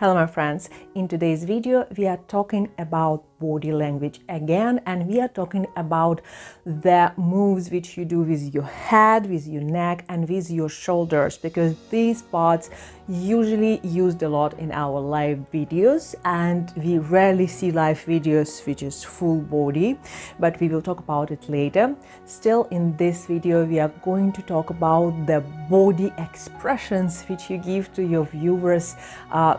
Hello my friends, in today's video we are talking about body language again, and we are talking about the moves which you do with your head, with your neck and with your shoulders, because these parts usually used a lot in our live videos and we rarely see live videos which is full body, but we will talk about it later. Still, in this video we are going to talk about the body expressions which you give to your viewers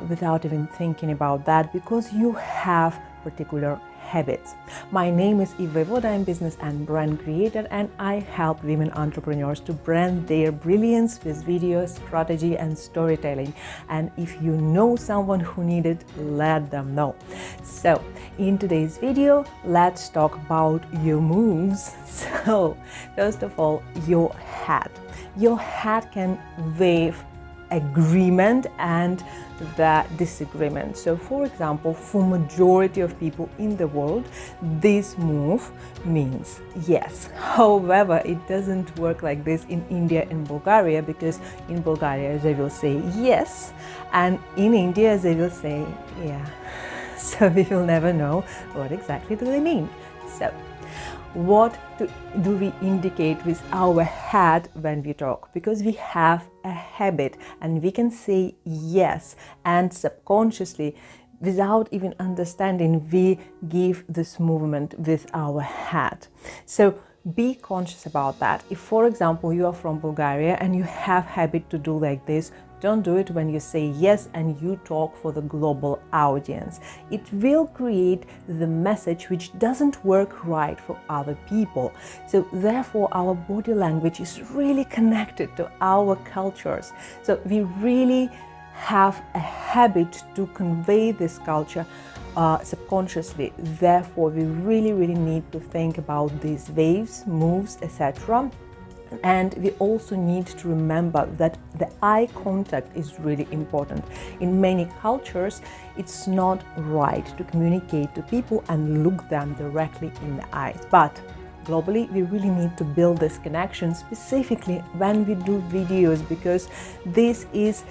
without even thinking about that, because you have particular habits. My name is Eve. I'm business and brand creator, and I help women entrepreneurs to brand their brilliance with video strategy and storytelling. And if you know someone who needs it, let them know. So in today's video, let's talk about your moves. So first of all, your head. Your head can wave agreement and the disagreement. So for example, for majority of people in the world, this move means yes. However, it doesn't work like this in India and Bulgaria, because in Bulgaria they will say yes, and in India they will say yeah. So we will never know what exactly do they mean. So what do we indicate with our head when we talk? Because we have a habit and we can say yes, and subconsciously, without even understanding, we give this movement with our head. So be conscious about that. If, for example, you are from Bulgaria and you have habit to do like this, don't do it when you say yes and you talk for the global audience. It will create the message which doesn't work right for other people. So therefore, our body language is really connected to our cultures. So we really have a habit to convey this culture subconsciously. Therefore, we really need to think about these waves, moves, etc. And we also need to remember that the eye contact is really important. In many cultures, it's not right to communicate to people and look them directly in the eyes. But globally, we really need to build this connection, specifically when we do videos, because this is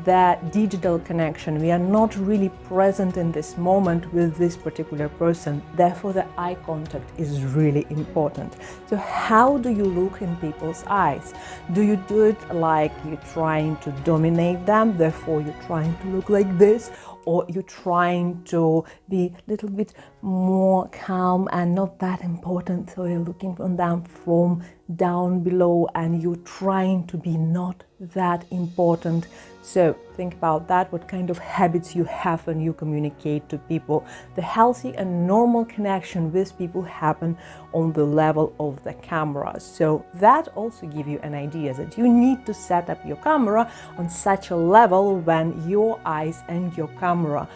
the digital connection. We are not really present in this moment with this particular person. Therefore, the eye contact is really important. So how do you look in people's eyes? Do you do it like you're trying to dominate them, therefore you're trying to look like this? Or you're trying to be a little bit more calm and not that important, so you're looking on them from down below and you're trying to be not that important? So think about that, what kind of habits you have when you communicate to people. The healthy and normal connection with people happen on the level of the camera. So that also gives you an idea that you need to set up your camera on such a level when your eyes and your camera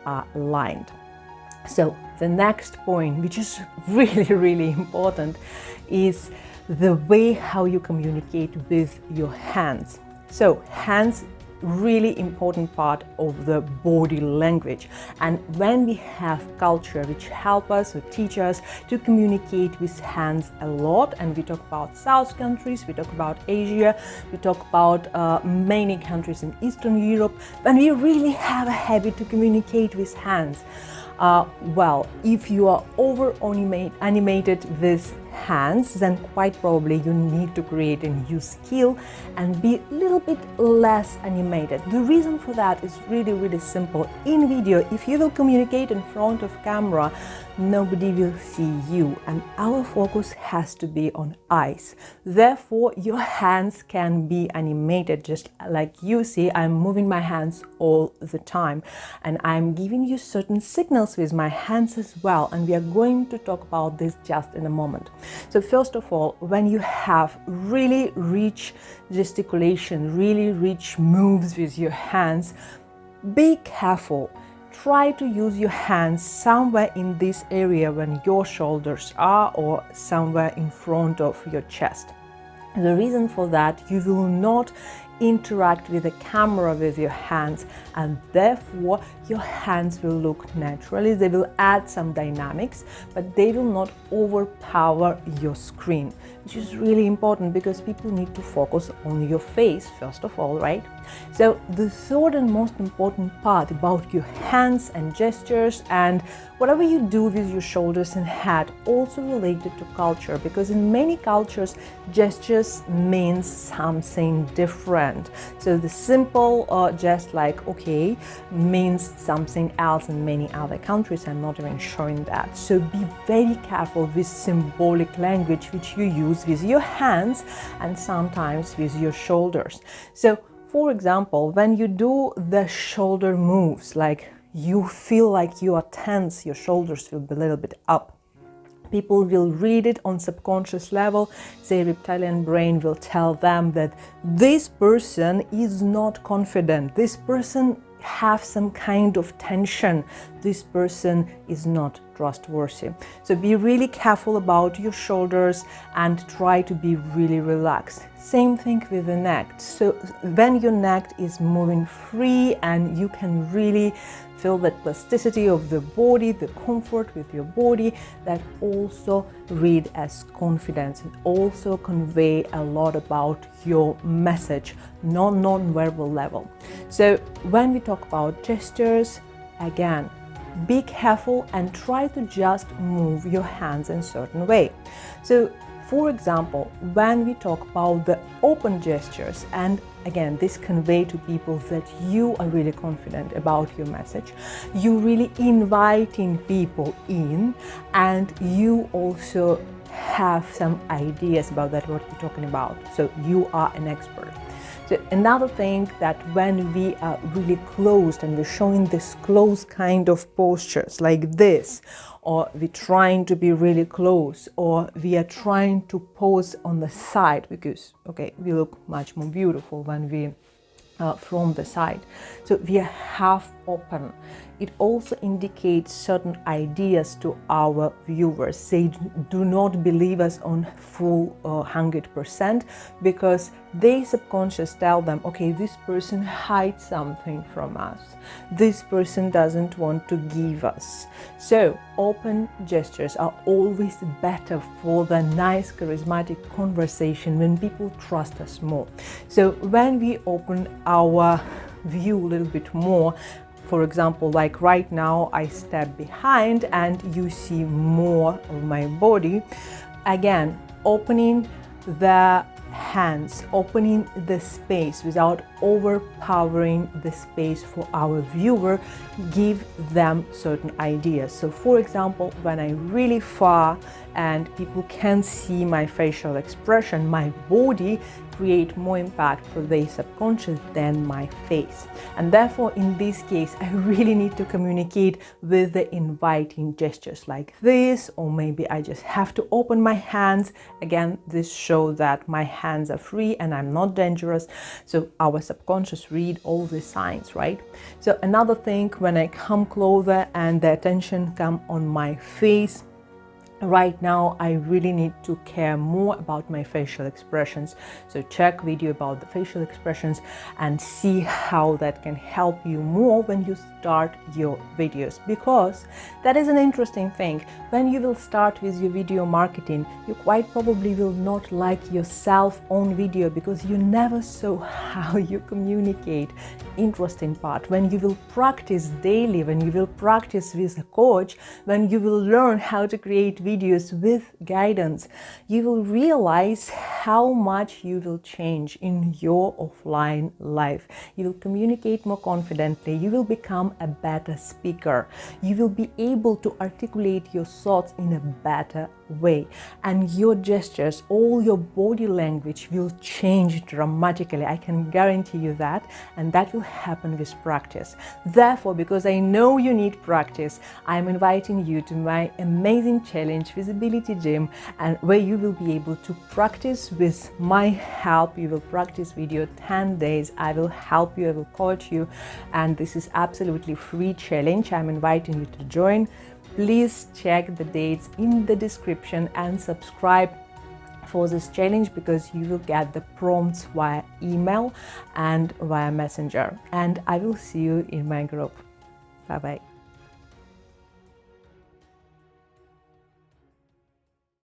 are aligned. So the next point, which is really important, is the way how you communicate with your hands. So hands, really important part of the body language, and when we have culture which help us or teach us to communicate with hands a lot, and we talk about South countries, we talk about Asia, we talk about many countries in Eastern Europe, when we really have a habit to communicate with hands. Well, if you are over animated with hands, then quite probably you need to create a new skill and be a little bit less animated. The reason for that is really simple. In video, if you will communicate in front of camera, nobody will see you, and our focus has to be on eyes. Therefore, your hands can be animated, just like you see. I'm moving my hands all the time and I'm giving you certain signals with my hands as well, and we are going to talk about this just in a moment. So first of all, when you have really rich gesticulation, really rich moves with your hands, be careful. Try to use your hands somewhere in this area when your shoulders are, or somewhere in front of your chest. The reason for that, you will not interact with the camera with your hands, and therefore your hands will look naturally. They will add some dynamics, but they will not overpower your screen, which is really important because people need to focus on your face first of all, right? So the third and most important part about your hands and gestures and whatever you do with your shoulders and head also related to culture, because in many cultures gestures means something different. So the simple just like okay means something else in many other countries. I'm not even showing that. So be very careful with symbolic language which you use with your hands and sometimes with your shoulders. So for example, when you do the shoulder moves, like you feel like you are tense, your shoulders will be a little bit up. People will read it on subconscious level. Their reptilian brain will tell them that this person is not confident. This person have some kind of tension. This person is not trustworthy. So be really careful about your shoulders and try to be really relaxed. Same thing with the neck. So when your neck is moving free and you can really feel that plasticity of the body, the comfort with your body, that also read as confidence. It also convey a lot about your message, non-verbal level. So when we talk about gestures, again, be careful and try to just move your hands in a certain way. So for example, when we talk about the open gestures, and again, this convey to people that you are really confident about your message, you really inviting people in, and you also have some ideas about that, what you're talking about. So you are an expert. So another thing that when we are really closed and we're showing this close kind of postures like this, or we're trying to be really close, or we are trying to pose on the side because, okay, we look much more beautiful when we from the side. So we are half open. It also indicates certain ideas to our viewers. They do not believe us on full 100% because they subconscious tell them, okay, this person hides something from us. This person doesn't want to give us. So open gestures are always better for the nice charismatic conversation when people trust us more. So when we open our view a little bit more, for example, like right now I step behind and you see more of my body, again opening the hands, opening the space without overpowering the space for our viewer, give them certain ideas. So for example, when I'm really far and people can see my facial expression, my body create more impact for their subconscious than my face. And therefore, in this case, I really need to communicate with the inviting gestures like this, or maybe I just have to open my hands. Again, this shows that my hands are free and I'm not dangerous. So our subconscious read all the signs, right? So another thing, when I come closer and the attention come on my face, right now I really need to care more about my facial expressions. So check video about the facial expressions and see how that can help you more when you start your videos, because that is an interesting thing. When you will start with your video marketing, you quite probably will not like yourself on video because you never saw how you communicate. Interesting part, when you will practice daily, when you will practice with a coach, when you will learn how to create videos with guidance, you will realize how much you will change in your offline life. You will communicate more confidently, you will become a better speaker, you will be able to articulate your thoughts in a better way, and your gestures, all your body language will change dramatically. I can guarantee you that, and that will happen with practice. Therefore, because I know you need practice, I'm inviting you to my amazing challenge, Visibility Gym, and where you will be able to practice with my help. You will practice video 10 days. I will help you, I will coach you, and this is absolutely free challenge. I'm inviting you to join. Please check the dates in the description and subscribe for this challenge, because you will get the prompts via email and via messenger, and I will see you in my group. Bye bye.